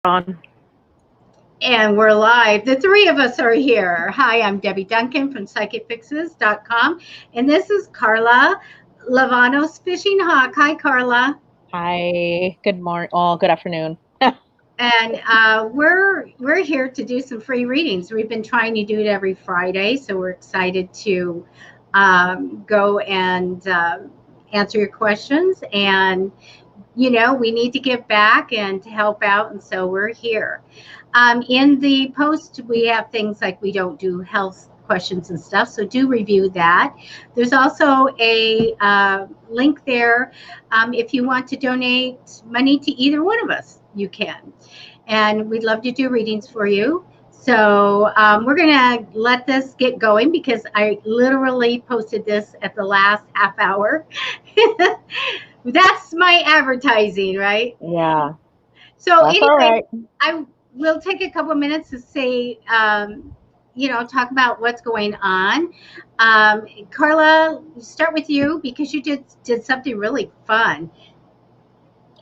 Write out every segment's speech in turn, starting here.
On. And we're live. The three of us are here. Hi, I'm Debbie Duncan from psychicfixes.com. And this is Carla Lievanos Fishinghawk. Hi, Carla. Hi. Good morning. Oh, good afternoon. And we're here to do some free readings. We've been trying to do it every Friday, so we're excited to go and answer your questions. And we need to give back and to help out, and so we're here. In the post, we have things like we don't do health questions and stuff, so do review that. There's also a link there. If you want to donate money to either one of us, you can. And we'd love to do readings for you. So we're going to let this get going because I literally posted this at the last half hour. That's my advertising, right? Yeah. So That's anyway, all right. I will take a couple of minutes to say, talk about what's going on. Carla, start with you because you did something really fun.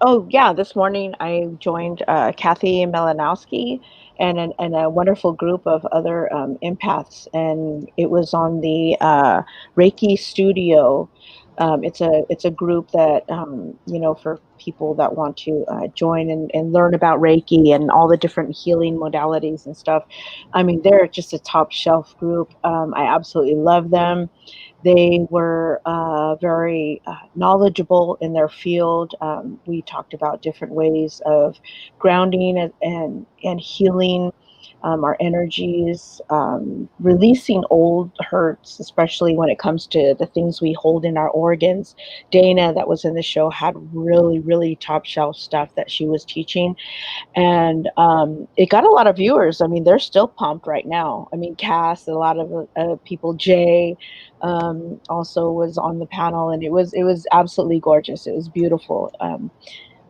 Oh, yeah. This morning I joined Kathy Melanowski and a wonderful group of other empaths, and it was on the Reiki Studio. It's a group that for people that want to join and learn about Reiki and all the different healing modalities and stuff. I mean, they're just a top shelf group. I absolutely love them. They were very knowledgeable in their field. We talked about different ways of grounding and healing our energies, releasing old hurts, especially when it comes to the things we hold in our organs. Dana, that was in the show, had really, really top shelf stuff that she was teaching. And it got a lot of viewers. I mean, they're still pumped right now. I mean, Cass, a lot of people, Jay also was on the panel, and it was absolutely gorgeous. It was beautiful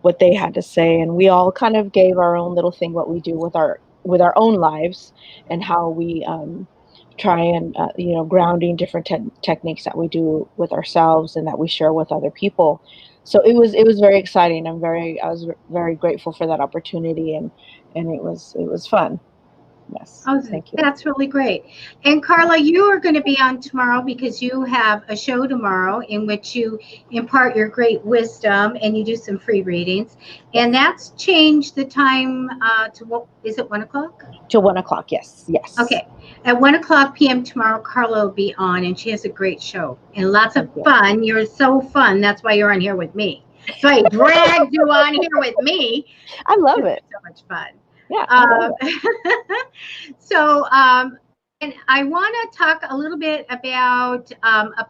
what they had to say, and we all kind of gave our own little thing, what we do with our own lives, and how we try and grounding different techniques that we do with ourselves and that we share with other people. So it was very exciting. I was very grateful for that opportunity, and it was fun. Yes, Oh, thank you. that's really great. And Carla, you are going to be on tomorrow because you have a show tomorrow in which you impart your great wisdom and you do some free readings. And Yes, that's changed the time to what is it, 1 o'clock? till 1 o'clock. Yes, yes. Okay. At 1 o'clock p.m. tomorrow, Carla will be on and she has a great show and lots of Thank you. fun. You're so fun. That's why you're on here with me. So I dragged you on here with me I love because it. it's so much fun. Yeah, I love Um, it. so, and I want to talk a little bit about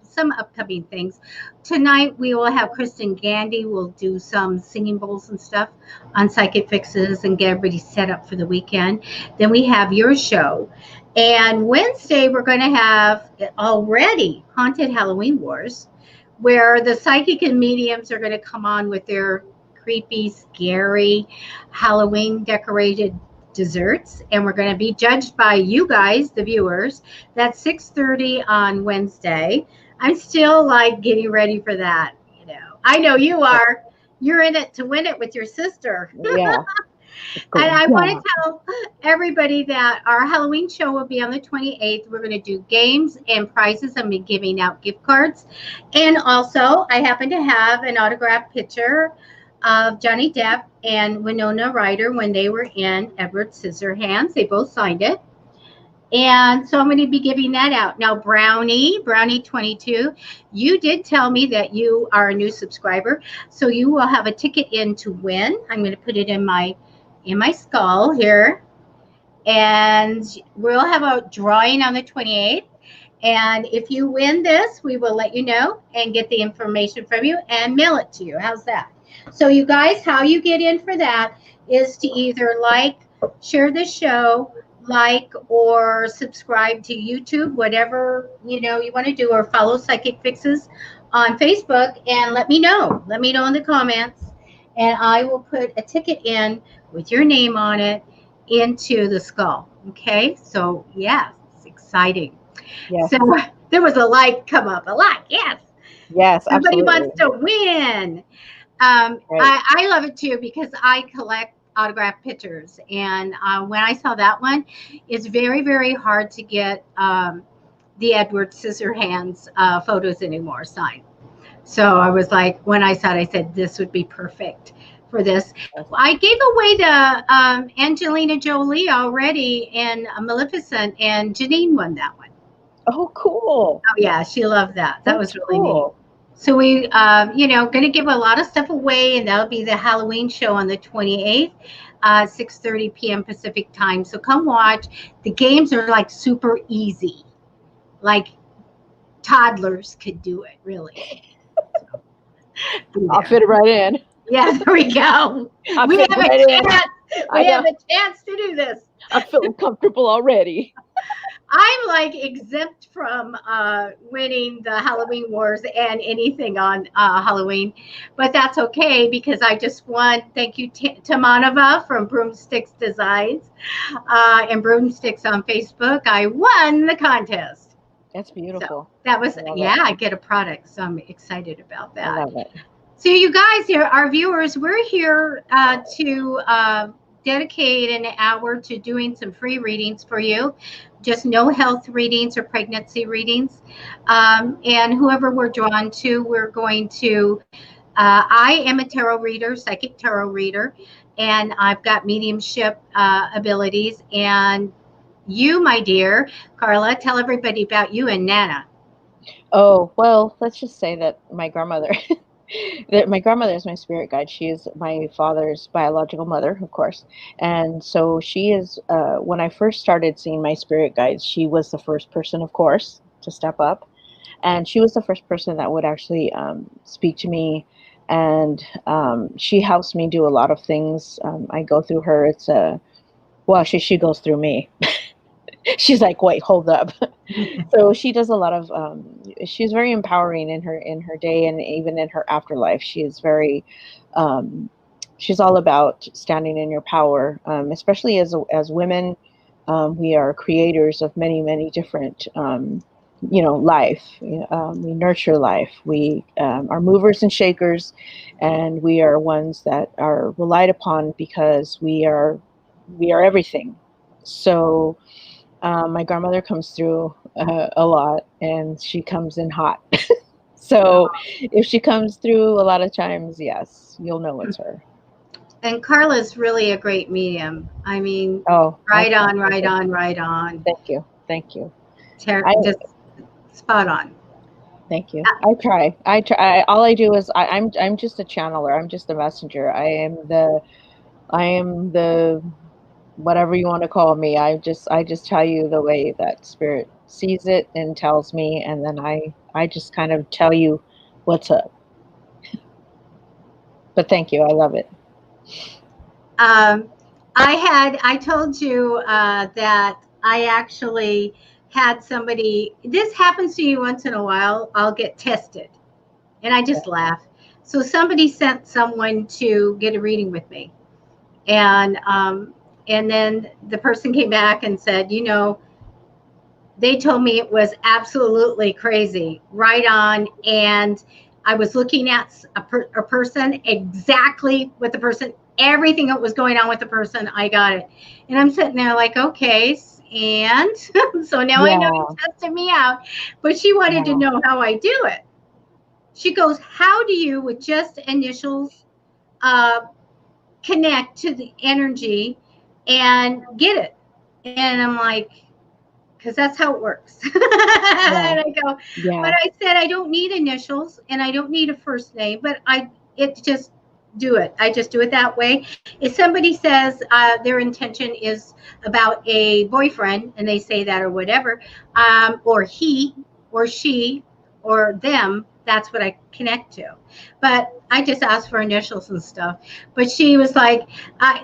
some upcoming things. Tonight, we will have Kristen Gandy. We'll do some singing bowls and stuff on Psychic Fixes and get everybody set up for the weekend. Then we have your show. And Wednesday, we're going to have already Haunted Halloween Wars, where the psychic and mediums are going to come on with their creepy, scary Halloween decorated desserts, and we're going to be judged by you guys, the viewers. That's 6:30 on Wednesday. I'm still like getting ready for that. I know you are. You're in it to win it with your sister. Yeah, it's And good. I want Yeah. to tell everybody that our Halloween show will be on the 28th. We're going to do games and prizes. I'm be giving out gift cards. And also, I happen to have an autographed picture of Johnny Depp and Winona Ryder when they were in Edward Scissorhands. They both signed it. And so I'm going to be giving that out. Now, Brownie 22, you did tell me that you are a new subscriber. So you will have a ticket in to win. I'm going to put it in my skull here. And we'll have a drawing on the 28th. And if you win this, we will let you know and get the information from you and mail it to you. How's that? So you guys, how you get in for that is to either share the show, or subscribe to YouTube, whatever you want to do, or follow Psychic Fixes on Facebook and let me know. Let me know in the comments, and I will put a ticket in with your name on it into the skull. Okay, so yeah, it's exciting. Yes. So there was a like come up, a like, yes. Yes, Somebody wants absolutely. to win. Right. I love it too because I collect autographed pictures. And when I saw that one, it's very, very hard to get the Edward Scissorhands photos anymore signed. So I was like, when I saw it, I said, this would be perfect for this. I gave away the Angelina Jolie already in Maleficent, and Janine won that one. Oh, cool. Oh, yeah, she loved that. That That's was really neat. cool. So we, going to give a lot of stuff away, and that'll be the Halloween show on the 28th, 6:30 p.m. Pacific time. So come watch. The games are like super easy, like toddlers could do it, really. I'll fit it right in. Yeah, there we go. We have a chance. We have a chance to do this. I'm feeling comfortable already. I'm like exempt from winning the Halloween Wars and anything on Halloween, but that's okay because I just won. Thank you to Manava from Broomsticks Designs and Broomsticks on Facebook. I won the contest. That's beautiful. So that was, I get a product, so I'm excited about that. I love it. So you guys here, our viewers, we're here to dedicate an hour to doing some free readings for you. Just no health readings or pregnancy readings. And whoever we're drawn to, we're going to, I am a tarot reader, psychic tarot reader, and I've got mediumship abilities. And you, my dear Carla, tell everybody about you and Nana. Oh, well, let's just say that my grandmother, my grandmother is my spirit guide. She is my father's biological mother, of course. And so she is, when I first started seeing my spirit guides, she was the first person, of course, to step up. And she was the first person that would actually speak to me. And she helps me do a lot of things. I go through her. She goes through me. She's like, wait, hold up. So she does a lot of, she's very empowering in her day and even in her afterlife. She is very, she's all about standing in your power, especially as women. We are creators of many, many different, life. We nurture life. We are movers and shakers, and we are ones that are relied upon because we are everything. So my grandmother comes through a lot, and she comes in hot. So if she comes through a lot of times, yes, you'll know it's her. And Carla's really a great medium. I mean, right on. Thank you. Just spot on. Thank you. I try. All I do is I'm just a channeler. I'm just a messenger. I am the whatever you want to call me. I just tell you the way that spirit sees it and tells me, and then I just kind of tell you what's up. But thank you. I love it. I told you that I actually had somebody, this happens to you once in a while, I'll get tested. And I just laugh. So somebody sent someone to get a reading with me. And then the person came back and said, they told me it was absolutely crazy, right on. And I was looking at a person, exactly what the person, everything that was going on with the person, I got it. And I'm sitting there like, okay, and so now I know you tested me out. But she wanted to know how I do it. She goes, how do you, with just initials, connect to the energy and get it? And I'm like, because that's how it works. And I go, but I said, I don't need initials and I don't need a first name, but just do it. I just do it that way. If somebody says their intention is about a boyfriend and they say that or whatever, or he or she or them, that's what I connect to. But I just ask for initials and stuff. But she was like,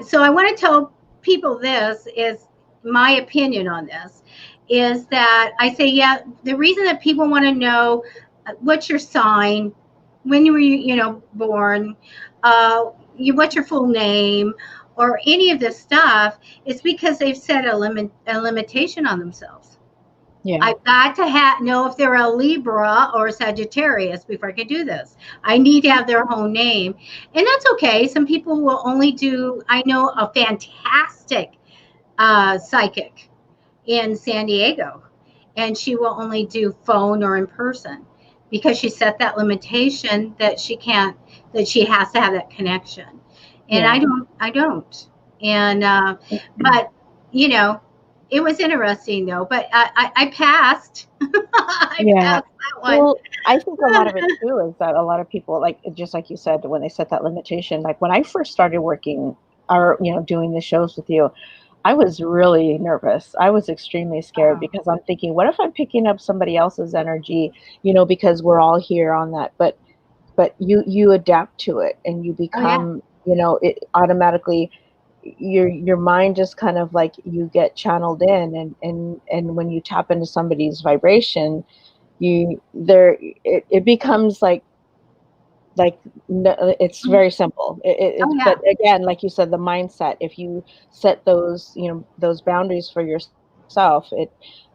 so I want to tell people this is my opinion on this. Is that I say, the reason that people want to know what's your sign, when you were, born, what's your full name, or any of this stuff, is because they've set a limitation on themselves. Yeah. I've got to know if they're a Libra or a Sagittarius before I can do this. I need to have their whole name. And that's okay. Some people will only do, I know a fantastic psychic in San Diego, and she will only do phone or in person because she set that limitation that she can't, that she has to have that connection. And Yeah. I don't. And, but, you know, it was interesting though, but I passed. I Yeah. passed that one. Well, I think a lot of it too is that a lot of people, like just like you said, when they set that limitation, like when I first started working or doing the shows with you, I was really nervous. I was extremely scared Oh, because I'm thinking, what if I'm picking up somebody else's energy, because we're all here on that. But you adapt to it and you oh yeah. become, it automatically your mind just kind of like you get channeled in, and when you tap into somebody's vibration, it becomes like no, it's very simple. Oh But yeah. again, like you said, the mindset, if you set those boundaries for yourself,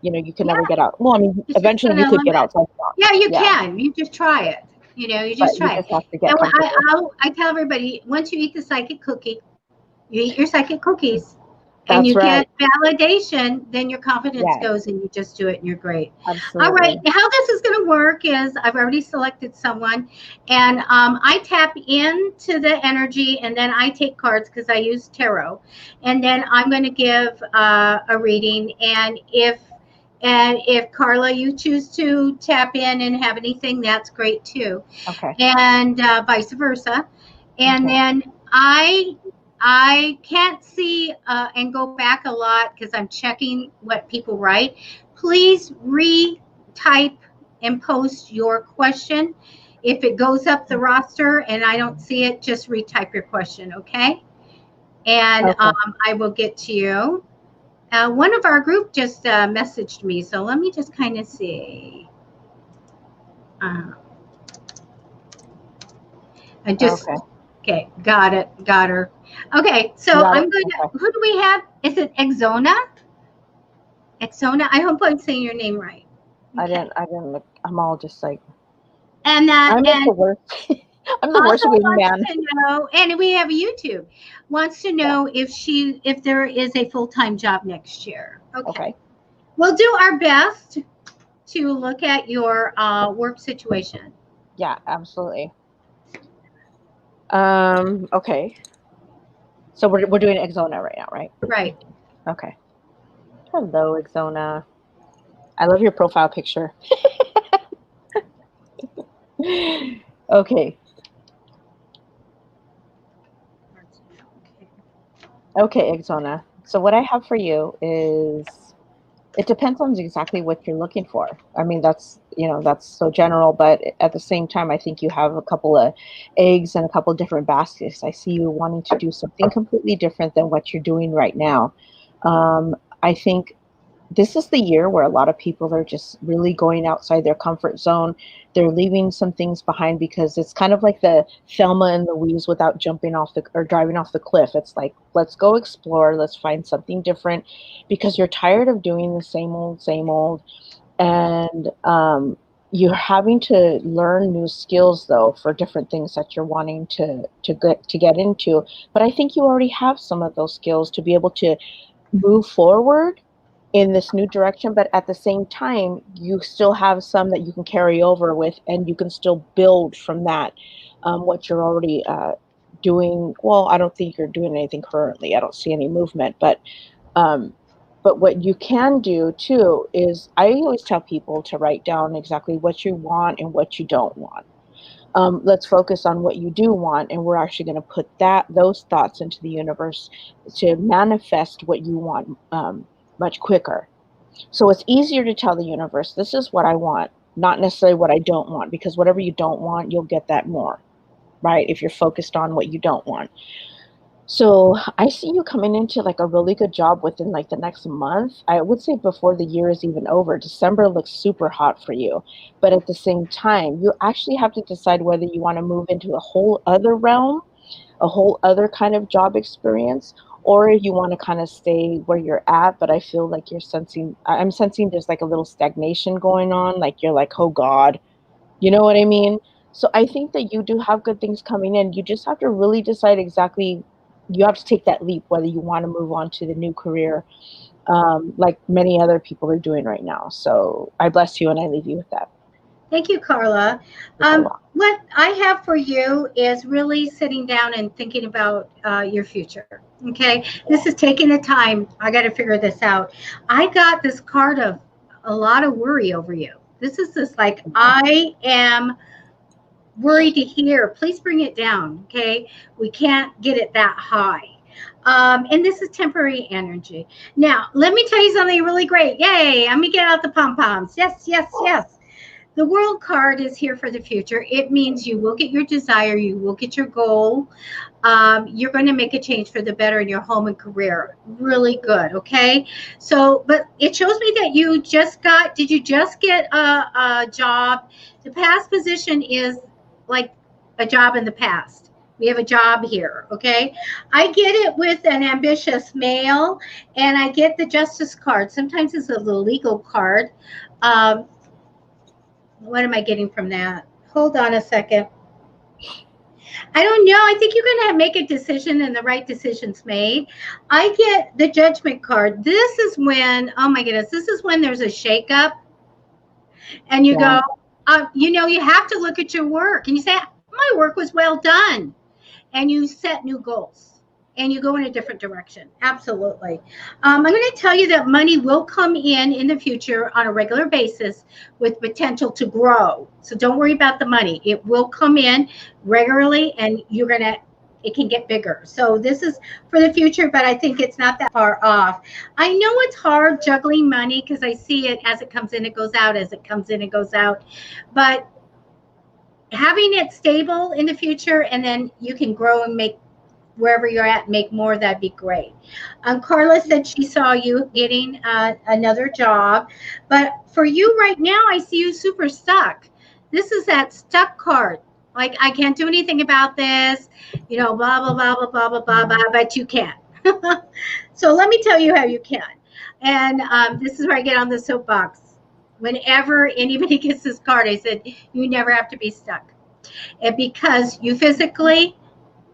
you can never get Yeah. out. Well, I mean, It's just eventually put you a could get limit. outside the box. Yeah, you Yeah, can. You just try it. You but just you try it. just have to get And comfortable. I tell everybody, once you eat the psychic cookie, you eat your psychic cookies, and That's you right. get validation, then your confidence Yeah, goes and you just do it and you're great. All right. absolutely. How this is going to work is I've already selected someone, and I tap into the energy, and then I take cards because I use tarot, and then I'm going to give a reading. And if Carla, you choose to tap in and have anything, that's great too, Okay. and vice versa. And Okay. then I can't see and go back a lot because I'm checking what people write. Please retype and post your question. If it goes up the roster and I don't see it, just retype your question, okay? And Okay. I will get to you. One of our group just messaged me, so let me just kind of see. Uh, I just, Okay. okay, got it, got her. Okay, You so got it. I'm going to, Okay. who do we have? Is it Exona? Exona, I hope I'm saying your name right. Okay. I didn't look. I'm all just like, I'm like And the worst. I'm the also worst wants wingman. to know, and we have a YouTube, wants to Yeah. know if there is a full-time job next year. Okay. Okay. We'll do our best to look at your work situation. Yeah, absolutely. Okay. So we're doing Exona right now, right? Right. Okay. Hello, Exona. I love your profile picture. Okay. Okay, Exona. So what I have for you is it depends on exactly what you're looking for. I mean, that's so general, but at the same time, I think you have a couple of eggs and a couple of different baskets. I see you wanting to do something completely different than what you're doing right now. I think this is the year where a lot of people are just really going outside their comfort zone. They're leaving some things behind because it's kind of like the Thelma and Louise without jumping off the or driving off the cliff. It's like, let's go explore, let's find something different because you're tired of doing the same old. And you're having to learn new skills though for different things that you're wanting to get into. But I think you already have some of those skills to be able to move forward in this new direction, but at the same time you still have some that you can carry over with and you can still build from that, what you're already doing. Well, I don't think you're doing anything currently. I don't see any movement, um, but what you can do too is I always tell people to write down exactly what you want and what you don't want. Let's focus on what you do want, and we're actually going to put those thoughts into the universe to manifest what you want, much quicker. So it's easier to tell the universe, this is what I want, not necessarily what I don't want, because whatever you don't want, you'll get that more, right? If you're focused on what you don't want. So I see you coming into like a really good job within like the next month. I would say before the year is even over. December looks super hot for you. But at the same time, you actually have to decide whether you want to move into a whole other realm, a whole other kind of job experience, or you want to kind of stay where you're at, but I feel like I'm sensing there's like a little stagnation going on. Like you're like, oh God, you know what I mean? So I think that you do have good things coming in. You just have to really decide exactly, you have to take that leap, whether you want to move on to the new career, like many other people are doing right now. So I bless you and I leave you with that. Thank you, Carla. You're so welcome. What I have for you is really sitting down and thinking about your future. Okay, this is taking the time. I got to figure this out. I got this card of a lot of worry over you. This is just like, I am worried to hear. Please bring it down. Okay, we can't get it that high. And this is temporary energy. Now, let me tell you something really great. Yay! Let me get out the pom poms. Yes, yes, yes. The world card is here for the future. It means you will get your desire, you will get your goal. You're going to make a change for the better in your home and career. Really good. Okay. So, but it shows me that did you just get a job? The past position is like a job in the past. We have a job here. Okay. I get it with an ambitious male, and I get the justice card. Sometimes it's a legal card. Um, what am I getting from that? Hold on a second. I don't know. I think you're going to make a decision and the right decision's made. I get the judgment card. This is when, oh my goodness, this is when there's a shakeup and you Yeah. go, you have to look at your work and you say, my work was well done. And you set new goals and you go in a different direction. Absolutely. I'm going to tell you that money will come in the future on a regular basis with potential to grow. So don't worry about the money. It will come in regularly and it can get bigger. So this is for the future, but I think it's not that far off. I know it's hard juggling money because I see it as it comes in, it goes out, as it comes in, it goes out. But having it stable in the future and then you can grow and make wherever you're at, make more, that'd be great. Carla said she saw you getting another job, but for you right now, I see you super stuck. This is that stuck card. Like, I can't do anything about this, blah, blah, blah, blah, blah, blah, blah, blah, but you can. So let me tell you how you can. And this is where I get on the soapbox. Whenever anybody gets this card, I said, you never have to be stuck. And because you physically,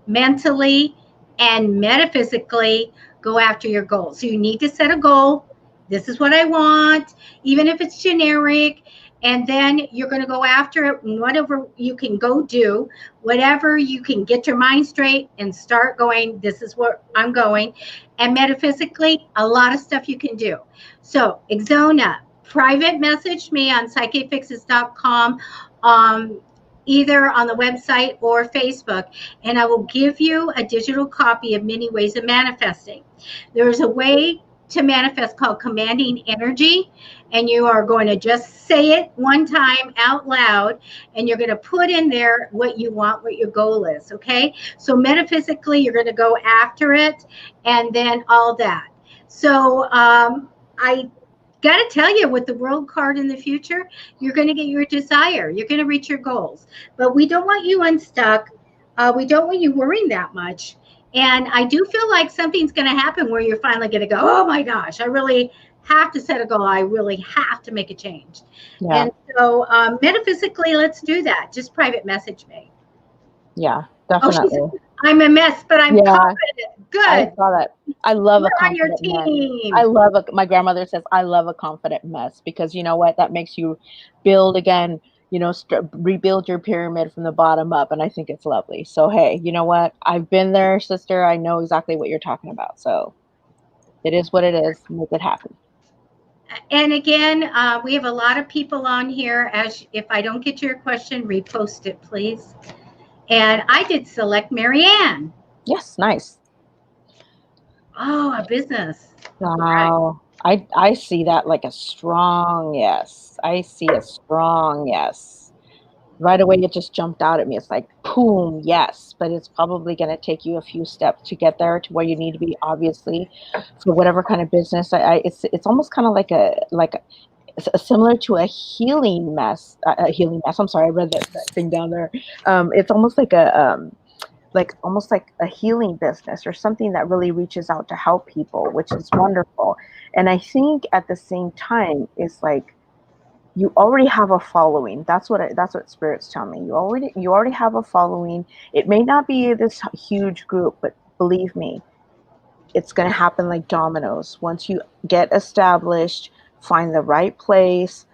mentally, and metaphysically go after your goals. So you need to set a goal. This is what I want, even if it's generic. And then you're going to go after it. Whatever you can go do, whatever you can get your mind straight and start going, this is where I'm going. And metaphysically, a lot of stuff you can do. So, Exona, private message me on psychicfixes.com. Either on the website or Facebook, and I will give you a digital copy of many ways of manifesting. There is a way to manifest called commanding energy, and you are going to just say it one time out loud, and you're going to put in there what you want, what your goal is, okay? So metaphysically, you're going to go after it, and then all that. So I got to tell you, with the world card in the future, you're going to get your desire. You're going to reach your goals. But we don't want you unstuck. We don't want you worrying that much. And I do feel like something's going to happen where you're finally going to go, oh my gosh, I really have to set a goal. I really have to make a change. Yeah. And so metaphysically, let's do that. Just private message me. Yeah, Oh, she definitely. said, I'm a mess, but I'm confident. Good. I saw that. I love We're a on your confident mess. team. I love my grandmother says, I love a confident mess, because you know what? That makes you build again, rebuild your pyramid from the bottom up. And I think it's lovely. So, hey, you know what? I've been there, sister. I know exactly what you're talking about. So it is what it is. Make it happen. And again, we have a lot of people on here. If I don't get your question, repost it, please. And I did select Marianne. Yes, nice. Oh, a business. Wow. I see that like a strong yes. I see a strong yes. Right away, it just jumped out at me. It's like, boom, yes. But it's probably going to take you a few steps to get there to where you need to be, obviously, for whatever kind of business. It's almost kind of similar to a healing mess. A healing mess. I'm sorry, I read that thing down there. It's almost like like almost like a healing business or something that really reaches out to help people, which is wonderful. And I think at the same time, it's like you already have a following. That's what spirits tell me. You already have a following. It may not be this huge group, but believe me, it's going to happen like dominoes. Once you get established, find the right place,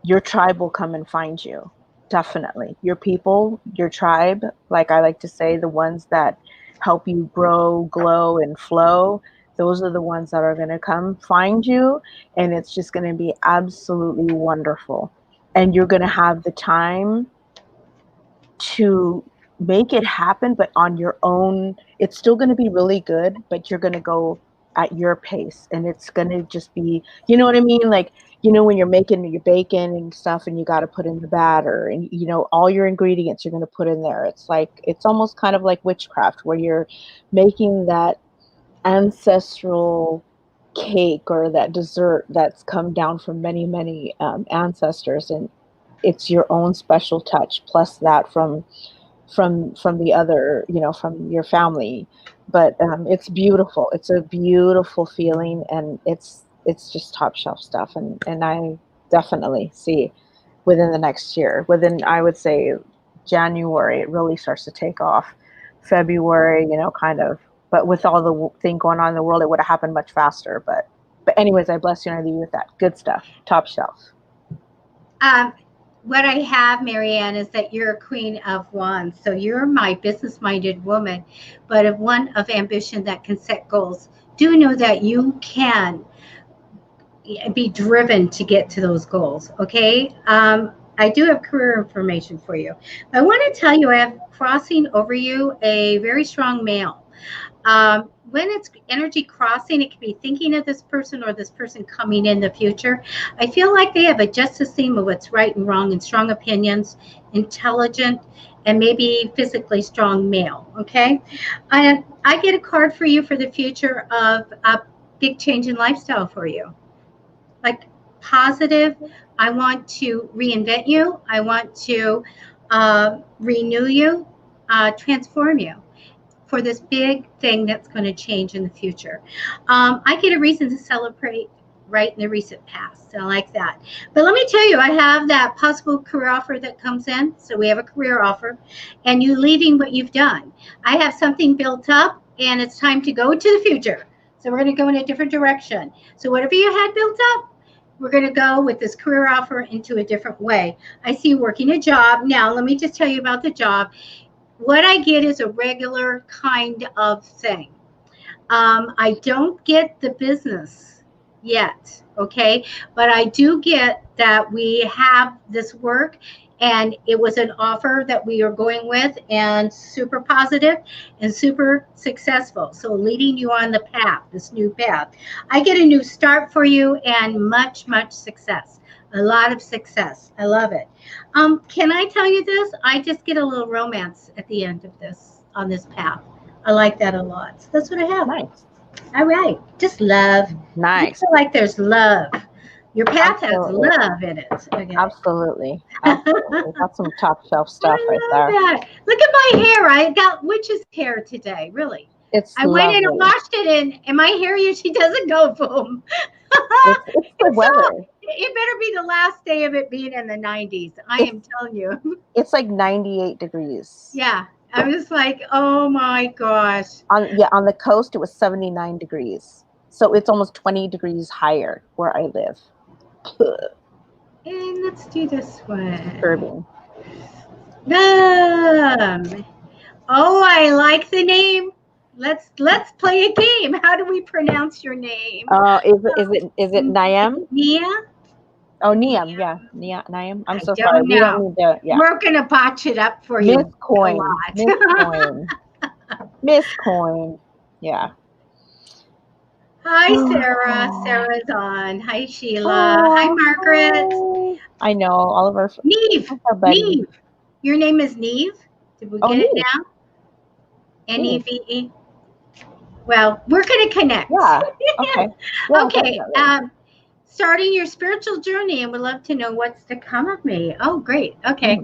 your tribe will come and find you. Definitely. Your people, your tribe, like I like to say, the ones that help you grow, glow, and flow, those are the ones that are going to come find you. And it's just going to be absolutely wonderful. And you're going to have the time to make it happen, but on your own. It's still going to be really good, but you're going to go at your pace, and it's going to just be, you know what I mean? Like, when you're making your bacon and stuff and you got to put in the batter and, all your ingredients you're going to put in there. It's like, it's almost kind of like witchcraft where you're making that ancestral cake or that dessert that's come down from many, many ancestors. And it's your own special touch plus that from the other, from your family. But it's beautiful. It's a beautiful feeling, and it's just top shelf stuff. And I definitely see within the next year, within, I would say, January, it really starts to take off. February, kind of. But with all the thing going on in the world, it would have happened much faster. But anyways, I bless you and I leave you with that. Good stuff. Top shelf. What I have, Marianne, is that you're a queen of wands. So you're my business-minded woman, but of one of ambition that can set goals. Do know that you can be driven to get to those goals, okay? I do have career information for you. I want to tell you I have crossing over you a very strong male. When it's energy crossing, it can be thinking of this person or this person coming in the future. I feel like they have a justice theme of what's right and wrong and strong opinions, intelligent, and maybe physically strong male, okay? I get a card for you for the future of a big change in lifestyle for you. Like positive, I want to reinvent you. I want to renew you, transform you for this big thing that's going to change in the future. I get a reason to celebrate right in the recent past. I like that. But let me tell you, I have that possible career offer that comes in. So we have a career offer and you leaving what you've done. I have something built up and it's time to go to the future. So we're going to go in a different direction. So whatever you had built up, we're going to go with this career offer into a different way. I see you working a job. Now, let me just tell you about the job. What I get is a regular kind of thing. I don't get the business yet, okay? But I do get that we have this work and it was an offer that we are going with and super positive and super successful. So leading you on the path, this new path. I get a new start for you and much, much success. A lot of success. I love it. Can I tell you this? I just get a little romance at the end of this, on this path. I like that a lot. So that's what I have. Nice. All right. Just love. Nice. I feel like there's love. Your path Absolutely. Has love in it. Okay. Absolutely. Absolutely. That's some top shelf stuff right there. That. Look at my hair. I got witch's hair today. Really. I went in and washed it, and my hair usually doesn't go boom. It's the weather. So, it better be the last day of it being in the 90s. I am telling you. It's like 98 degrees. Yeah. I was like, oh my gosh. On the coast, it was 79 degrees. So it's almost 20 degrees higher where I live. And let's do this one. Disturbing. Oh, I like the name. Let's play a game. How do we pronounce your name? Is it Niam? Nia? Oh, Niam, yeah. Niam. I'm so sorry. We don't need to, yeah. We're going to botch it up for you. Miss Coin. Miss Coin. Yeah. Hi, Sarah. Sarah's on. Hi, Sheila. Hi, Margaret. I know. All of our... Neve. Neve. Your name is Neve? Did we get it now? Neve. Well, we're going to connect. Yeah. Okay. Well, okay. Starting your spiritual journey, and would love to know what's to come of me. Oh, great. Okay.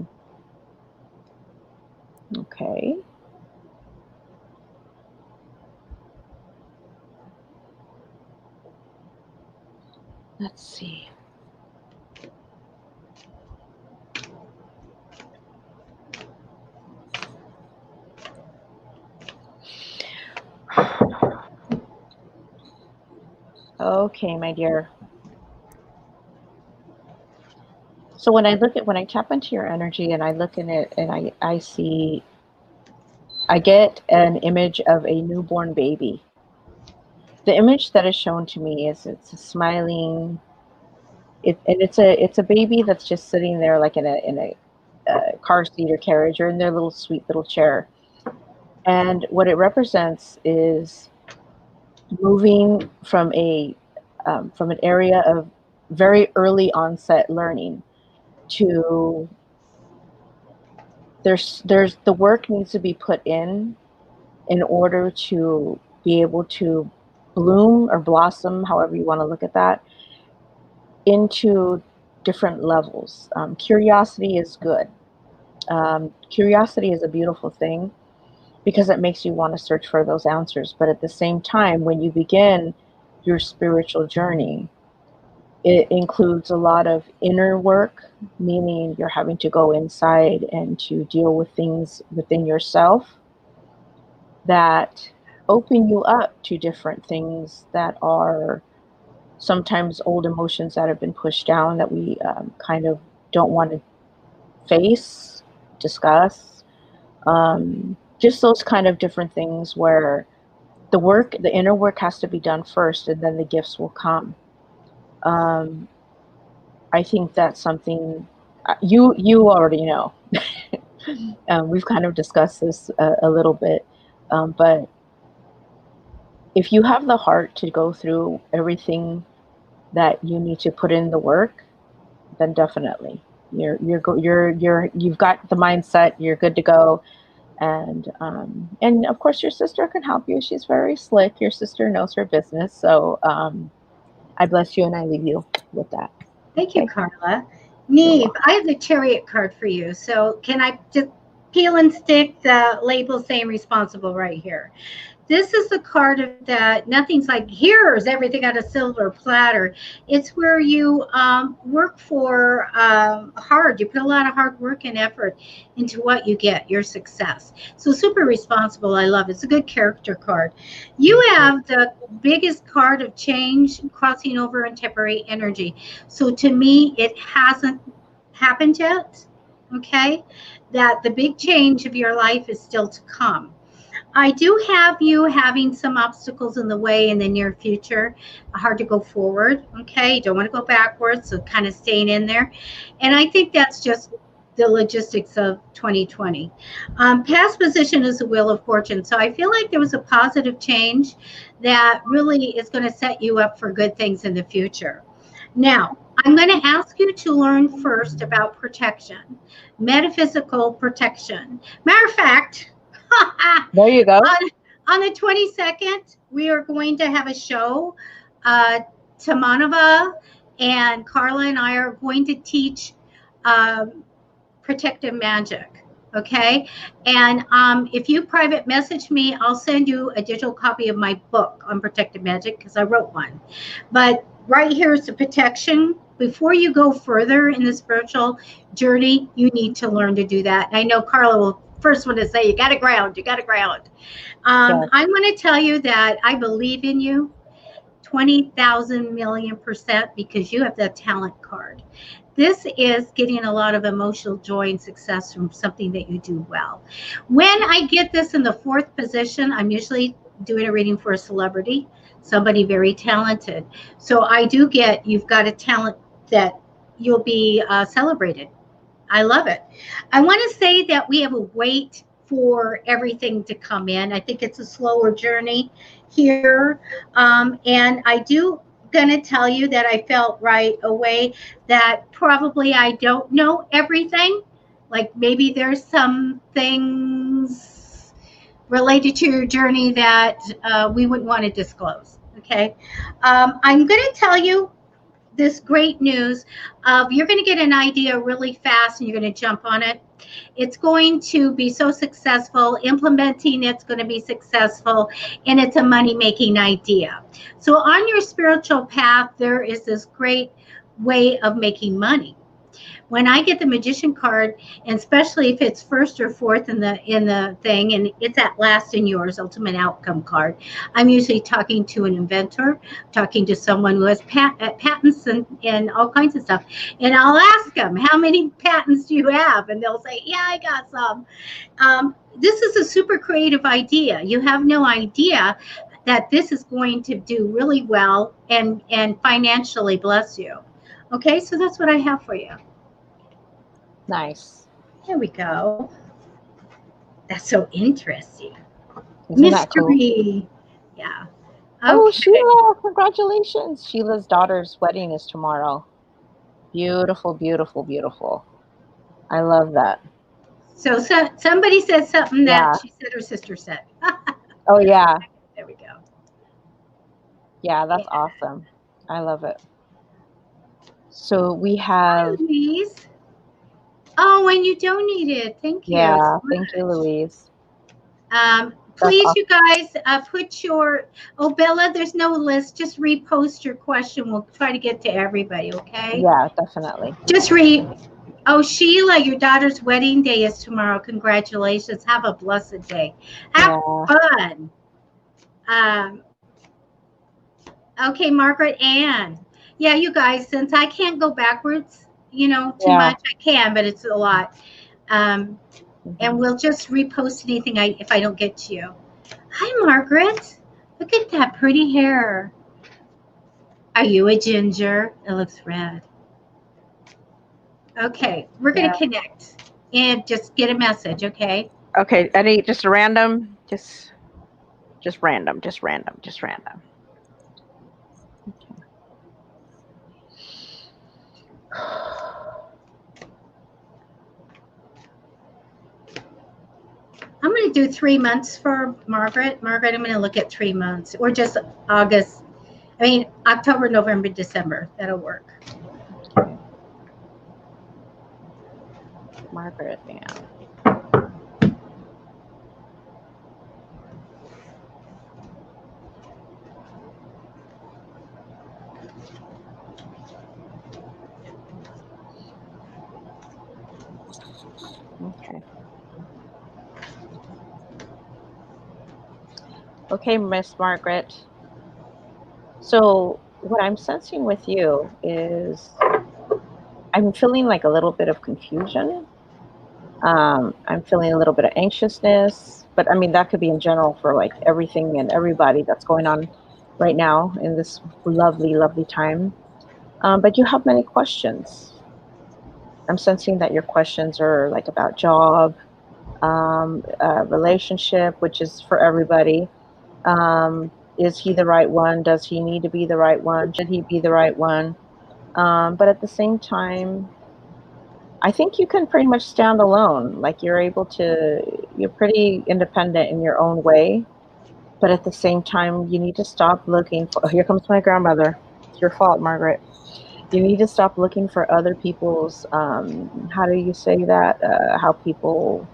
Okay. Let's see. Okay, my dear. So when I tap into your energy and I look in it and I get an image of a newborn baby. The image that is shown to me is it's a smiling, and it's a baby that's just sitting there like in a car seat or carriage or in their little sweet little chair. And what it represents is moving from an area of very early onset learning to there's the work needs to be put in order to be able to bloom or blossom, however you want to look at that, into different levels. Curiosity is good. Curiosity is a beautiful thing because it makes you want to search for those answers. But at the same time, when you begin your spiritual journey, it includes a lot of inner work, meaning you're having to go inside and to deal with things within yourself that open you up to different things that are sometimes old emotions that have been pushed down that we kind of don't want to face, discuss. Just those kind of different things where the inner work has to be done first and then the gifts will come. Um, I think that's something you already know. We've kind of discussed this a little bit, but if you have the heart to go through everything that you need to put in the work, then definitely you've got the mindset. You're good to go, and of course your sister can help you. She's very slick. Your sister knows her business, so I bless you and I leave you with that. Thank you, Okay, Carla. you're Neve, welcome. I have the chariot card for you. So can I just peel and stick the label saying responsible right here? This is the card of that nothing's like here's everything on a silver platter. It's where you work for hard. You put a lot of hard work and effort into what you get, your success. So super responsible. I love it. It's a good character card. You have the biggest card of change crossing over in temporary energy. So to me, it hasn't happened yet. Okay, that the big change of your life is still to come. I do have you having some obstacles in the way in the near future. Hard to go forward. Okay. You don't want to go backwards. So kind of staying in there. And I think that's just the logistics of 2020. Past position is the wheel of fortune. So I feel like there was a positive change that really is going to set you up for good things in the future. Now, I'm going to ask you to learn first about protection, metaphysical protection. Matter of fact, There you go. on, on the 22nd, we are going to have a show. Uh, Tamanava and Carla and I are going to teach um, protective magic. Okay. And if you private message me, I'll send you a digital copy of my book on protective magic because I wrote one. But right here is the protection. Before you go further in the spiritual journey, you need to learn to do that. And I know Carla will first want to say, you got to ground, you got to ground. Yes. I'm going to tell you that I believe in you 20,000 million percent because you have the talent card. This is getting a lot of emotional joy and success from something that you do well. When I get this in the fourth position, I'm usually doing a reading for a celebrity, somebody very talented. So I do get you've got a talent that you'll be celebrated. I love it. I want to say that we have a wait for everything to come in. I think it's a slower journey here. And I do going to tell you that I felt right away that probably I don't know everything. Like maybe there's some things related to your journey that we wouldn't want to disclose. Okay. I'm going to tell you this great news of you're going to get an idea really fast and you're going to jump on it. It's going to be so successful. Implementing it's going to be successful, and it's a money-making idea. So on your spiritual path, there is this great way of making money. When I get the magician card, and especially if it's first or fourth in the thing, and it's at last in yours ultimate outcome card, I'm usually talking to an inventor, talking to someone who has patents and all kinds of stuff, and I'll ask them, how many patents do you have? And they'll say, yeah, I got some. This is a super creative idea. You have no idea that this is going to do really well and financially bless you. Okay, so that's what I have for you. Nice. There we go. That's so interesting. Isn't that cool? Mystery. Yeah. Okay. Oh, Sheila, congratulations. Sheila's daughter's wedding is tomorrow. Beautiful, beautiful, beautiful. I love that. So somebody said something that Yeah. she said her sister said. Oh, yeah. There we go. Yeah, that's awesome. I love it. So we have... Hi, Louise. Oh, and you donated. Thank you. Yeah, so thank you, Louise. Please, awesome. you guys, put your... Oh, Bella, there's no list. Just repost your question. We'll try to get to everybody, okay? Yeah, definitely. Just Oh, Sheila, your daughter's wedding day is tomorrow. Congratulations. Have a blessed day. Have fun. Okay, Margaret Ann. Yeah, you guys, since I can't go backwards, too much, I can, but it's a lot. And we'll just repost anything if I don't get to you. Hi, Margaret. Look at that pretty hair. Are you a ginger? It looks red. Okay, we're going to connect and just get a message, okay? Okay, Eddie, just a random, just random. Okay. I'm going to do 3 months for Margaret. Margaret, I'm going to look at 3 months or just October, November, December. That'll work. Okay. Margaret Ann. Okay. Okay, Miss Margaret. So what I'm sensing with you is I'm feeling like a little bit of confusion. I'm feeling a little bit of anxiousness, but that could be in general for like everything and everybody that's going on right now in this lovely, lovely time. But you have many questions. I'm sensing that your questions are like about job, relationship, which is for everybody. Is he the right one? Does he need to be the right one? Should he be the right one? But at the same time, I think you can pretty much stand alone. Like you're pretty independent in your own way. But at the same time, you need to stop looking for... Oh, here comes my grandmother. It's your fault, Margaret. You need to stop looking for other people's, how do you say that? How people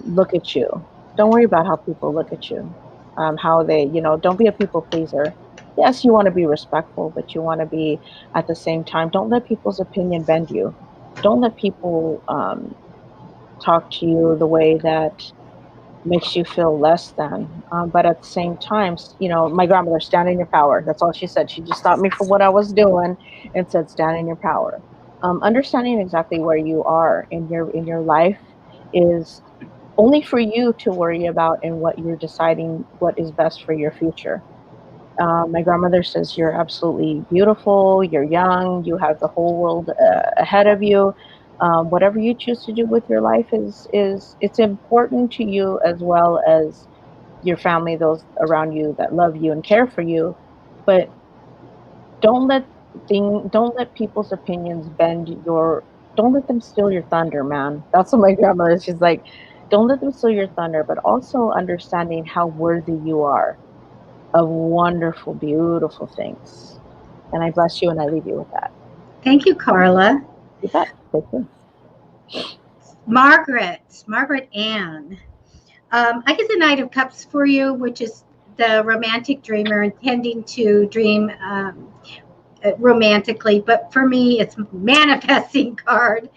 look at you. Don't worry about how people look at you. How they, don't be a people pleaser. Yes, you want to be respectful, but you want to be at the same time. Don't let people's opinion bend you. Don't let people talk to you the way that makes you feel less than. But at the same time, my grandmother, stand in your power. That's all she said. She just stopped me from what I was doing and said, stand in your power. Understanding exactly where you are in your life is only for you to worry about, and what you're deciding what is best for your future. My grandmother says you're absolutely beautiful, you're young, you have the whole world ahead of you. Whatever you choose to do with your life it's important to you, as well as your family, those around you that love you and care for you. But don't let people's opinions don't let them steal your thunder, man. That's what my grandmother, she's like, don't let them steal your thunder, but also understanding how worthy you are of wonderful, beautiful things. And I bless you and I leave you with that. Thank you, Carla. You bet. Thank you. Margaret Ann. I get the Knight of Cups for you, which is the romantic dreamer intending to dream romantically, but for me, it's manifesting card.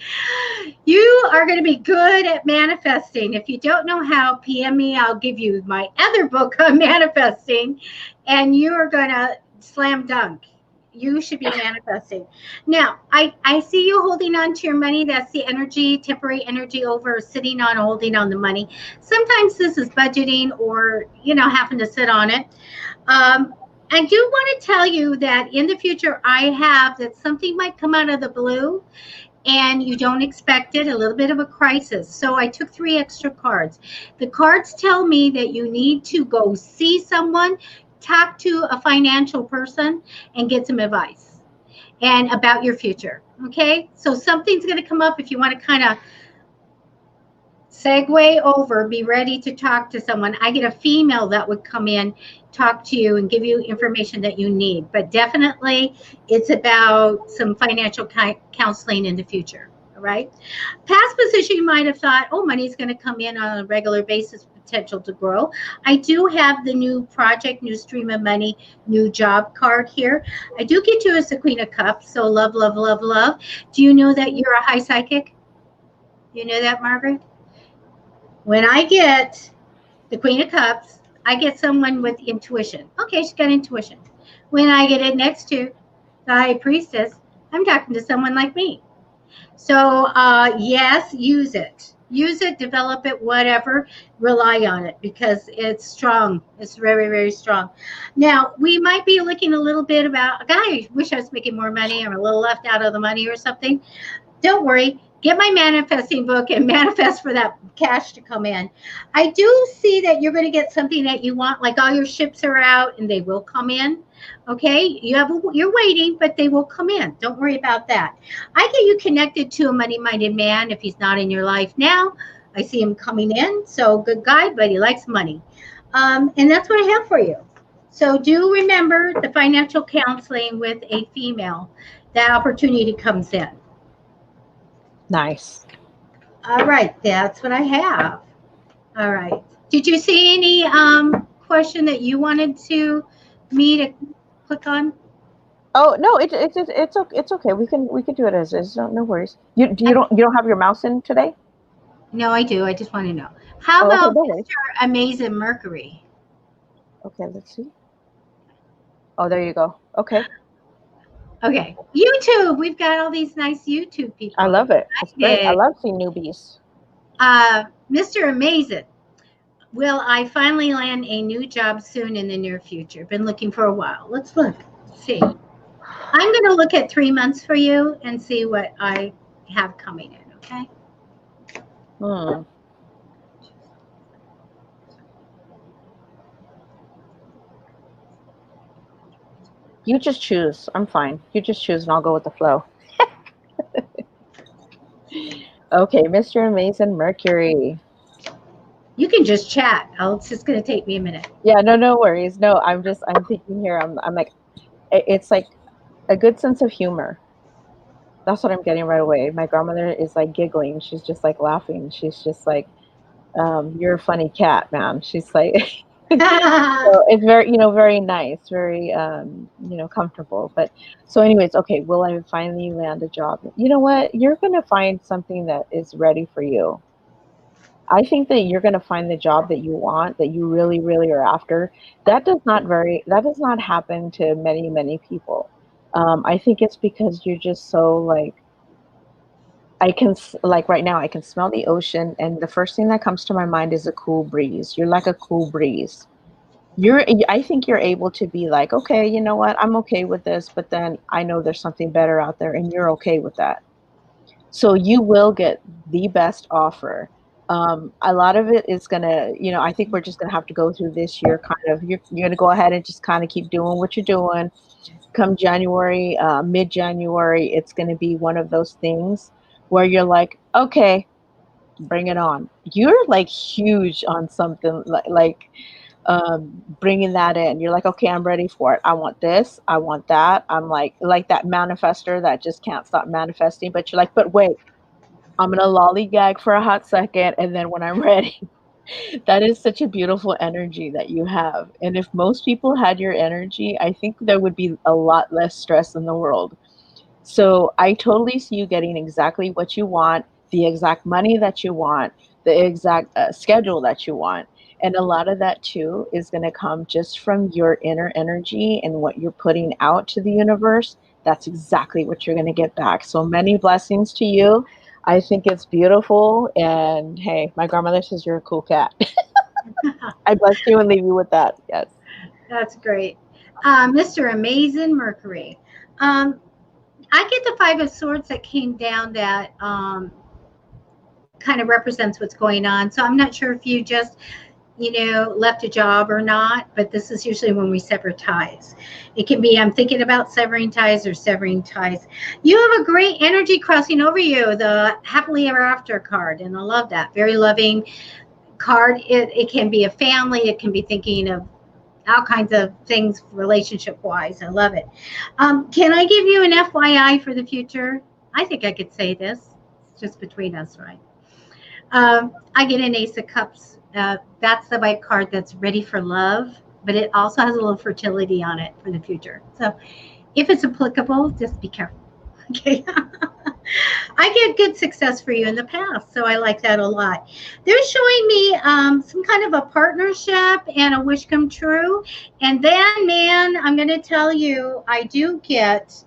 You are going to be good at manifesting. If you don't know how, PM me. I'll give you my other book on manifesting, and you are going to slam dunk. You should be manifesting. Now, I see you holding on to your money. That's the energy, temporary energy over sitting on, holding on the money. Sometimes this is budgeting or, having to sit on it. I do want to tell you that in the future, I have that something might come out of the blue and you don't expect it, a little bit of a crisis. So I took 3 extra cards. The cards tell me that you need to go see someone, talk to a financial person, and get some advice and about your future. Okay, so something's going to come up. If you want to kind of segue over, be ready to talk to someone. I get a female that would come in, talk to you, and give you information that you need. But definitely, it's about some financial counseling in the future. All right. Past position, you might have thought, oh, money's going to come in on a regular basis, potential to grow. I do have the new project, new stream of money, new job card here. I do get you as the Queen of Cups. So love, love, love, love. Do you know that you're a high psychic? You know that, Margaret? When I get the Queen of Cups, I get someone with intuition. Okay, she's got intuition. When I get it next to the High Priestess, I'm talking to someone like me. So, yes, use it. Use it, develop it, whatever. Rely on it because it's strong. It's very, very strong. Now, we might be looking a little bit about, God, I wish I was making more money. I'm a little left out of the money or something. Don't worry. Get my manifesting book and manifest for that cash to come in. I do see that you're going to get something that you want, like all your ships are out and they will come in. Okay, you're waiting, but they will come in. Don't worry about that. I get you connected to a money-minded man. If he's not in your life now, I see him coming in. So good guy, but he likes money, and that's what I have for you. So do remember the financial counseling with a female. That opportunity comes in. Nice. All right, that's what I have. All right. Did you see any question that you wanted me to click on? Oh no, it's okay. We can do it as is. No worries. You don't have your mouse in today? No, I do. I just want to know. How Oh, okay, about no worries. Mr. Amazing Mercury? Okay, let's see. Oh, there you go. Okay. Okay, YouTube. We've got all these nice YouTube people. I love it. It's great. I Okay. love seeing newbies. Mr. Amazing. Will I finally land a new job soon in the near future? Been looking for a while. Let's look. See. I'm going to look at 3 months for you and see what I have coming in, okay? You just choose. I'm fine. You just choose and I'll go with the flow. Okay, Mr. Amazing Mercury. You can just chat. It's just going to take me a minute. Yeah, no worries. No, I'm thinking here. I'm like, it's like a good sense of humor. That's what I'm getting right away. My grandmother is like giggling. She's just like laughing. She's just like, you're a funny cat, man. She's like, so it's very, very nice, very, comfortable. But so anyways, okay, will I finally land a job? You know what? You're going to find something that is ready for you. I think that you're going to find the job that you want, that you really, really are after. That does not happen to many, many people. I think it's because you're just so like, like right now, I can smell the ocean, and the first thing that comes to my mind is a cool breeze. You're like a cool breeze. I think you're able to be like, okay, you know what? I'm okay with this, but then I know there's something better out there, and you're okay with that. So you will get the best offer. A lot of it is gonna, I think we're just gonna have to go through this year. Kind of, you're gonna go ahead and just kind of keep doing what you're doing. Come January, mid-January, it's gonna be one of those things where you're like, okay, bring it on. You're like huge on something like bringing that in. You're like, okay, I'm ready for it. I want this. I want that. I'm like that manifester that just can't stop manifesting. But you're like, but wait, I'm gonna lollygag for a hot second, and then when I'm ready, that is such a beautiful energy that you have. And if most people had your energy, I think there would be a lot less stress in the world. So I totally see you getting exactly what you want, the exact money that you want, the exact schedule that you want. And a lot of that too is going to come just from your inner energy and what you're putting out to the universe. That's exactly what you're going to get back. So many blessings to you. I think it's beautiful. And hey, my grandmother says you're a cool cat. I bless you and leave you with that. Yes. That's great. Mr. Amazing Mercury. I get the Five of Swords that came down that kind of represents what's going on. So I'm not sure if you just, left a job or not, but this is usually when we sever ties. It can be, I'm thinking about severing ties or severing ties. You have a great energy crossing over you, the happily ever after card. And I love that. Very loving card. It can be a family. It can be thinking of all kinds of things relationship wise. I love it. Can I give you an FYI for the future? I think I could say this. It's just between us, right? I get an Ace of Cups. That's the white card that's ready for love, but it also has a little fertility on it for the future. So if it's applicable, just be careful. Okay. I get good success for you in the past, so I like that a lot. They're showing me some kind of a partnership and a wish come true. And then, man, I'm going to tell you, I do get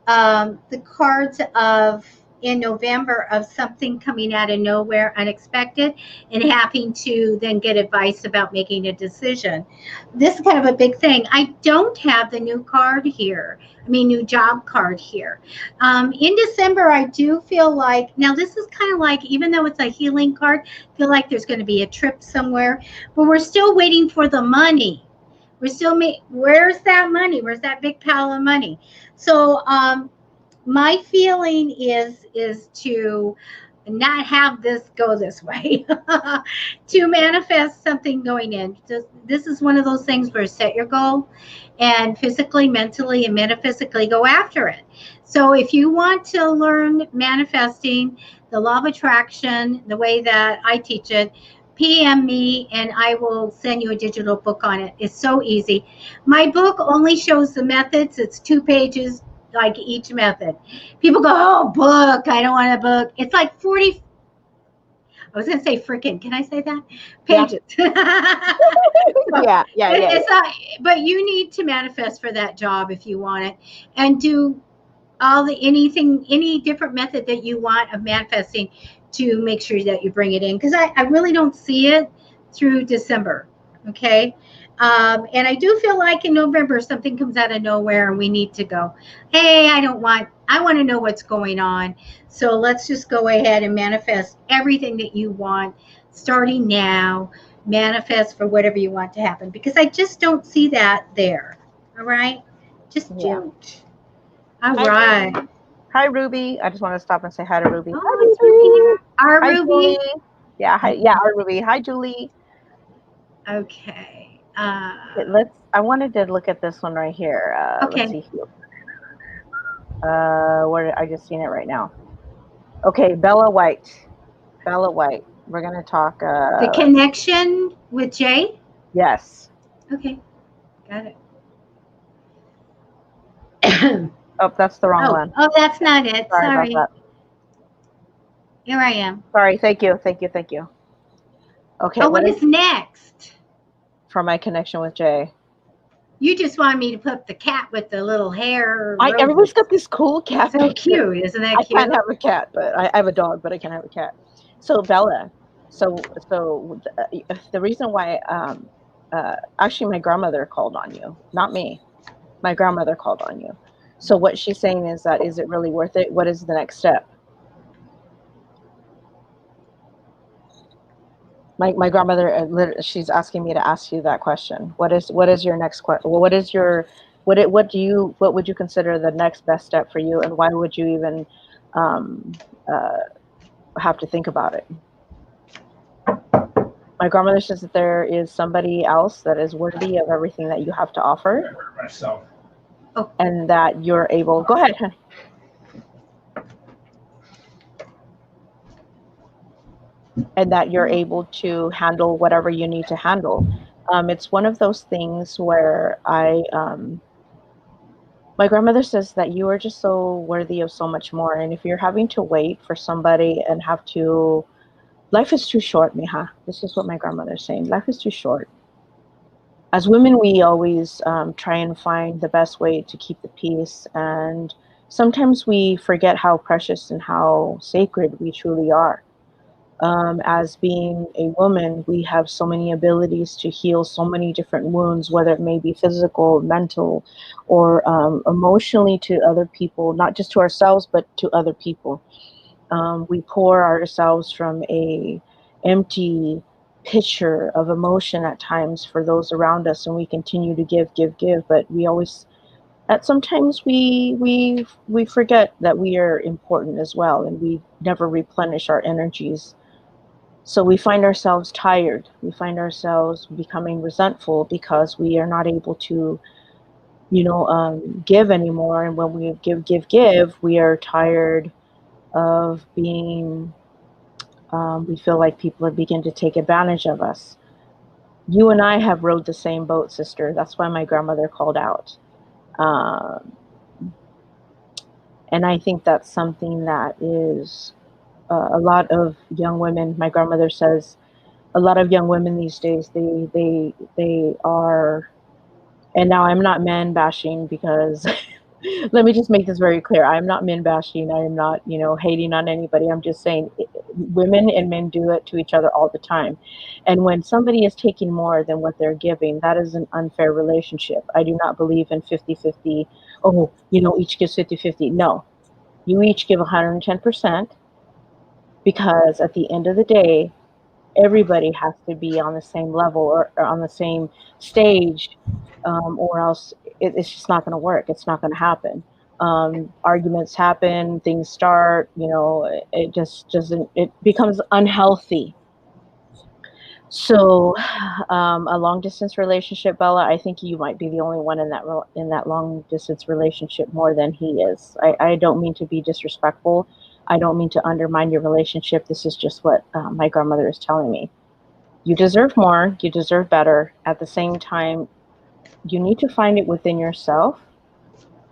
the cards of in November of something coming out of nowhere, unexpected, and having to then get advice about making a decision. This is kind of a big thing. I don't have the new card here. I mean, new job card here. In December, I do feel like, now this is kind of like, even though it's a healing card, I feel like there's going to be a trip somewhere, but we're still waiting for the money. We're still, where's that money? Where's that big pile of money? So, my feeling is to not have this go this way, to manifest something going in. This is one of those things where set your goal and physically, mentally, and metaphysically go after it. So if you want to learn manifesting, the law of attraction, the way that I teach it, PM me and I will send you a digital book on it. It's so easy. My book only shows the methods. It's 2 pages, like each method. People go, oh, book. I don't want a book. It's like 40. I was going to say freaking. Can I say that? Pages. Yeah. Yeah. But you need to manifest for that job if you want it, and do any different method that you want of manifesting to make sure that you bring it in. Because I really don't see it through December. Okay. And I do feel like in November something comes out of nowhere and we need to go, hey, I want to know what's going on. So let's just go ahead and manifest everything that you want starting now. Manifest for whatever you want to happen, because I just don't see that there. All right. Just don't. All right. Hi, Ruby. I just want to stop and say hi to Ruby. Oh, Hi, it's Ruby. Our Hi, Ruby. Julie. Yeah, hi. Yeah, our Ruby. Hi, Julie. Okay. I wanted to look at this one right here. Okay. Let's see here. I just seen it right now. Okay, Bella White. Bella White. We're gonna talk. The connection with Jay. Yes. Okay. Got it. Oh, that's the wrong one. Oh, that's not it. Sorry. About that. Here I am. Sorry. Thank you. Okay. Oh, what is next? For my connection with Jay. You just wanted me to put the cat with the little hair. Everyone's got this cool cat. So cute, isn't that cute? I can't have a cat, but I have a dog, but I can't have a cat. So Bella, the reason why, actually my grandmother called on you, not me. My grandmother called on you. So what she's saying is that, is it really worth it? What is the next step? My grandmother, she's asking me to ask you that question. What is your next question? What would you consider the next best step for you, and why would you even have to think about it? My grandmother says that there is somebody else that is worthy of everything that you have to offer, Oh, and that you're able. Go ahead, honey. And that you're able to handle whatever you need to handle. It's one of those things where my grandmother says that you are just so worthy of so much more. And if you're having to wait for somebody and have to, life is too short, mija. This is what my grandmother's saying. Life is too short. As women, we always try and find the best way to keep the peace. And sometimes we forget how precious and how sacred we truly are. As being a woman, we have so many abilities to heal so many different wounds, whether it may be physical, mental, or emotionally to other people, not just to ourselves, but to other people. We pour ourselves from a empty pitcher of emotion at times for those around us, and we continue to give, but we always that sometimes we forget that we are important as well, and we never replenish our energies. So we find ourselves tired. We find ourselves becoming resentful because we are not able to, give anymore. And when we give, we are tired of being. We feel like people are beginning to take advantage of us. You and I have rode the same boat, sister. That's why my grandmother called out. Um, and I think that's something that is a lot of young women. My grandmother says a lot of young women these days they are, and now I'm not man bashing because let me just make this very clear. I'm not men bashing. I am not, hating on anybody. I'm just saying women and men do it to each other all the time. And when somebody is taking more than what they're giving, that is an unfair relationship. I do not believe in 50-50. Oh, each gives 50-50. No, you each give 110%, because at the end of the day, everybody has to be on the same level, or on the same stage, or else it's just not going to work. It's not going to happen. Arguments happen, things start, it just doesn't, it becomes unhealthy. So, a long distance relationship, Bella, I think you might be the only one in that long distance relationship more than he is. I don't mean to be disrespectful. I don't mean to undermine your relationship. This is just what my grandmother is telling me. You deserve more. You deserve better. At the same time, you need to find it within yourself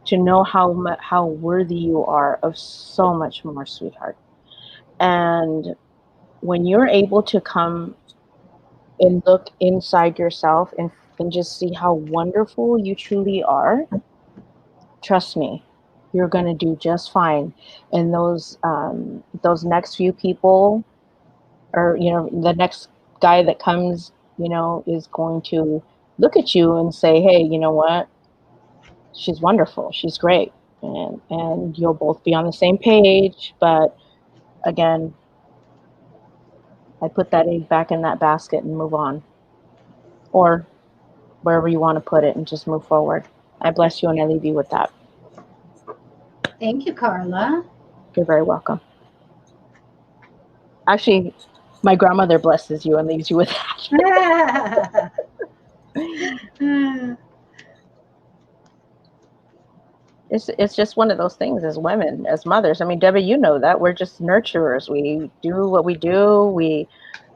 to know how worthy you are of so much more, sweetheart. And when you're able to come and look inside yourself and just see how wonderful you truly are, trust me, you're going to do just fine. And those next few people, or the next guy that comes, is going to look at you and say, hey, you know what, she's wonderful, she's great, and you'll both be on the same page. But again, I put that egg back in that basket and move on, or wherever you want to put it, and just move forward. I bless you, and I leave you with that. thank you, Carla. You're very welcome. Actually, my grandmother blesses you and leaves you with that. It's just one of those things as women, as mothers. I mean, Debbie, you know that. We're just nurturers. We do what we do. We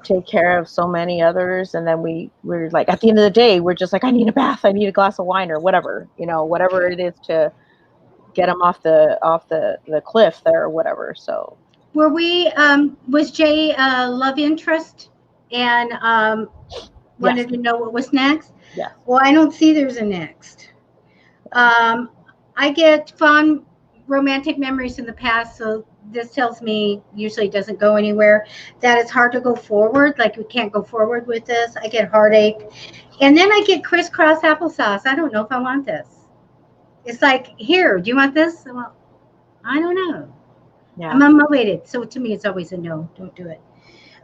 take care of so many others. And then we're like, at the end of the day, we're just like, I need a bath. I need a glass of wine, or whatever, whatever it is to get them off the cliff there, or whatever. So Were we, was Jay a love interest and wanted yes. to know what was next? Yes. Well, I don't see there's a next. I get fond romantic memories in the past, so this tells me usually doesn't go anywhere. That it's hard to go forward, like we can't go forward with this. I get heartache. And then I get crisscross applesauce. I don't know if I want this. It's like, here, do you want this? Well, I don't know. Yeah. I'm unmotivated. So to me, it's always a no. Don't do it.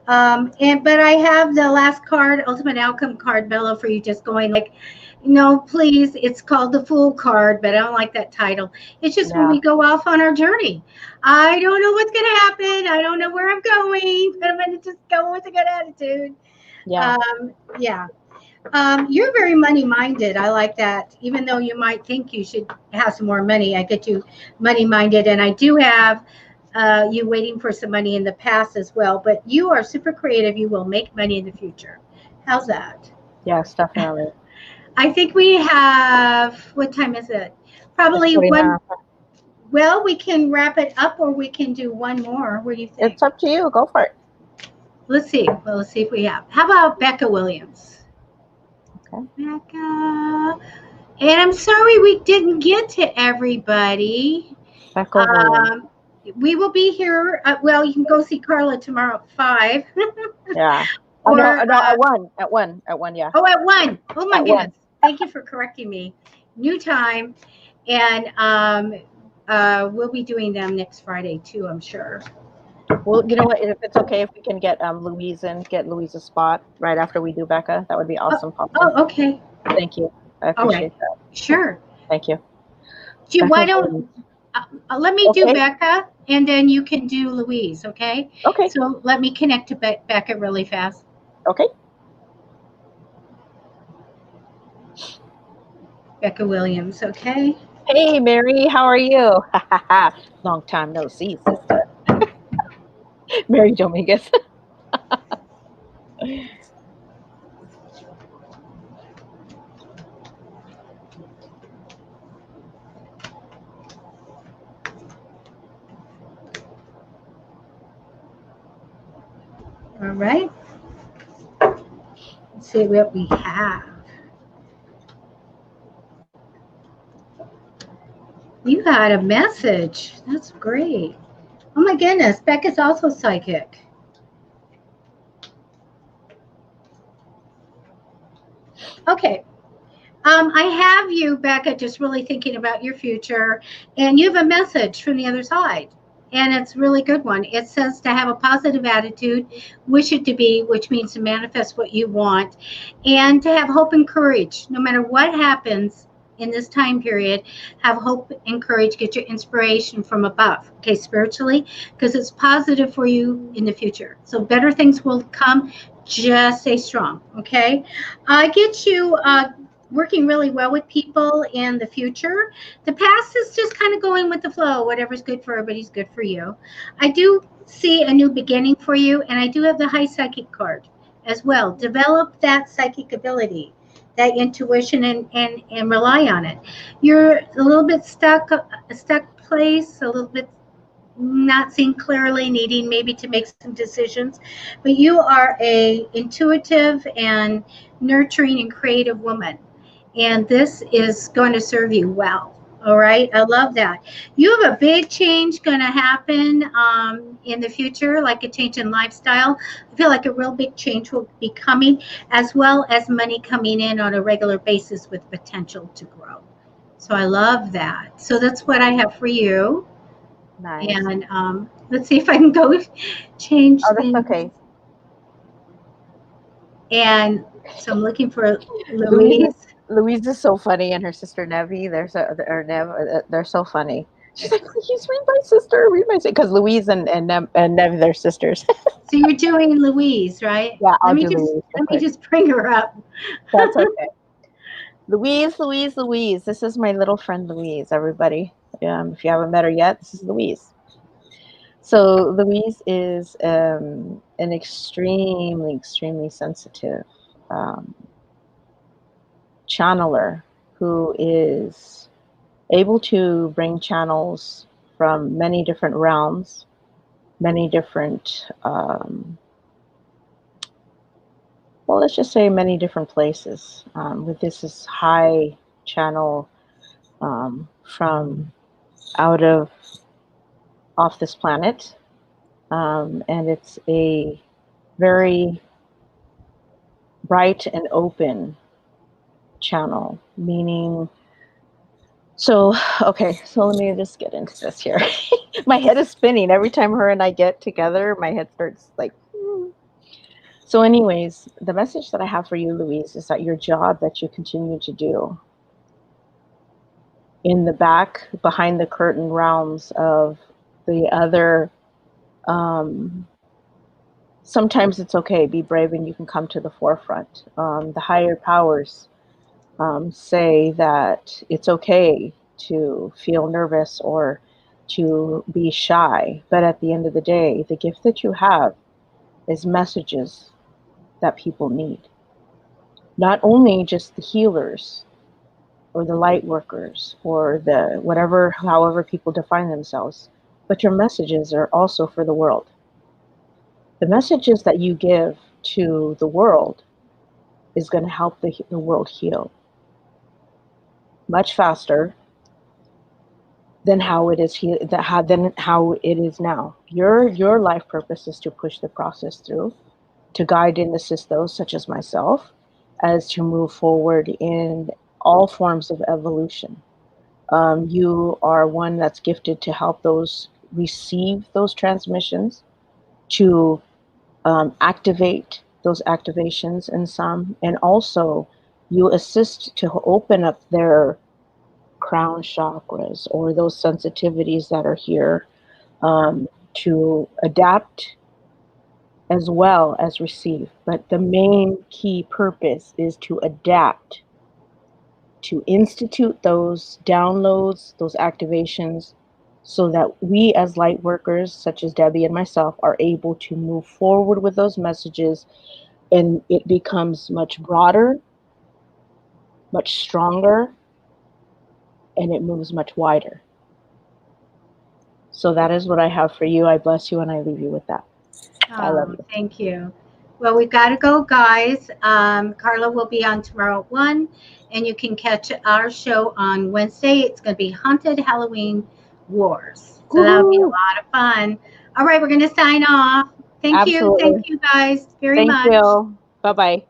But I have the last card, ultimate outcome card, Bella, for you, just going like, no, please. It's called the Fool card, but I don't like that title. It's just when we go off on our journey. I don't know what's going to happen. I don't know where I'm going, but I'm going to just go with a good attitude. Yeah. Yeah. You're very money minded. I like that. Even though you might think you should have some more money, I get you money minded. And I do have you waiting for some money in the past as well. But you are super creative. You will make money in the future. How's that? Yes, definitely. I think we have, what time is it? It's Probably one. 49. Well, we can wrap it up or we can do one more. What do you think? It's up to you. Go for it. Let's see. Well, let's see if we have. How about Becca Williams? Okay. Becca. And I'm sorry we didn't get to everybody. Becca Williams. Um, we will be here. Well, you can go see Carla tomorrow at 5. Yeah. Oh no, or, no, at one. At one. At one, yeah. oh, at 1. Oh, my At one. goodness. Thank you for correcting me. New time. And we'll be doing them next Friday, too, I'm sure. Well, you know what? If it's okay if we can get Louise in, get Louise a spot right after we do Becca, that would be awesome, Papa. Oh, okay. Thank you. I All right. appreciate that. Sure. Thank you. Why Becca don't Williams. let me do Okay. Becca, and then you can do Louise, okay? Okay. So let me connect to Becca really fast. Okay. Becca Williams, okay? Hey, Mary, how are you? Long time no see, sister. Mary Dominguez. All right. Let's see what we have. You got a message. That's great. Oh my goodness, Becca's also psychic. Okay. I have you, Becca, just really thinking about your future, and you have a message from the other side, and it's a really good one. It says to have a positive attitude, wish it to be, which means to manifest what you want, and to have hope and courage. No matter what happens in this time period, have hope and courage. Get your inspiration from above, okay, spiritually, because it's positive for you in the future. So better things will come. Just stay strong, okay? I get you working really well with people in the future. The past is just kind of going with the flow. Whatever's good for everybody's good for you. I do see a new beginning for you, and I do have the high psychic card as well. Develop that psychic ability, that intuition, and rely on it. You're a little bit stuck, a stuck place, a little bit not seeing clearly, needing maybe to make some decisions, but you are a intuitive and nurturing and creative woman, and this is going to serve you well. All right, I love that. You have a big change going to happen in the future, like a change in lifestyle. I feel like a real big change will be coming, as well as money coming in on a regular basis with potential to grow. So I love that. So that's what I have for you. Nice. And let's see if I can go change Oh, that's things. okay. And so I'm looking for Louise, Louise. Louise is so funny, and her sister Nevi, they're so funny. She's like, please read my sister, read my sister, because Louise and Nevi, they're sisters. So you're doing Louise, right? Yeah, I'll Let me do just Louise real let me quick. just bring her up. That's okay. Louise, Louise, Louise. This is my little friend Louise, everybody. If you haven't met her yet, this is Louise. So Louise is an extremely, extremely sensitive um, channeler who is able to bring channels from many different realms, many different, well, let's just say many different places. With this is high channel from out of off this planet, and it's a very bright and open channel, meaning, so okay, so let me just get into this here. My head is spinning every time her and I get together. My head starts like so anyways, the message that I have for you, Louise, is that your job that you continue to do in the back behind the curtain realms of the other sometimes it's okay. Be brave and you can come to the forefront. The higher powers say that it's okay to feel nervous or to be shy. But at the end of the day, the gift that you have is messages that people need. Not only just the healers or the light workers or the whatever, however people define themselves, but your messages are also for the world. The messages that you give to the world is going to help the world heal much faster than how it is than how it is now. Your life purpose is to push the process through, to guide and assist those such as myself, as to move forward in all forms of evolution. You are one that's gifted to help those receive those transmissions, to activate those activations in some, and also you assist to open up their crown chakras or those sensitivities that are here, to adapt as well as receive. But the main key purpose is to adapt, to institute those downloads, those activations, so that we as light workers, such as Debbie and myself, are able to move forward with those messages, and it becomes much broader, much stronger, and it moves much wider. So that is what I have for you. I bless you and I leave you with that. I love you. Thank you. Well, we've got to go, guys. Carla will be on tomorrow at 1, and you can catch our show on Wednesday. It's going to be Haunted Halloween Wars. So that'll be a lot of fun. All right, we're going to sign off. Thank you. Absolutely. Thank you, guys, very Thank much. you. Bye-bye.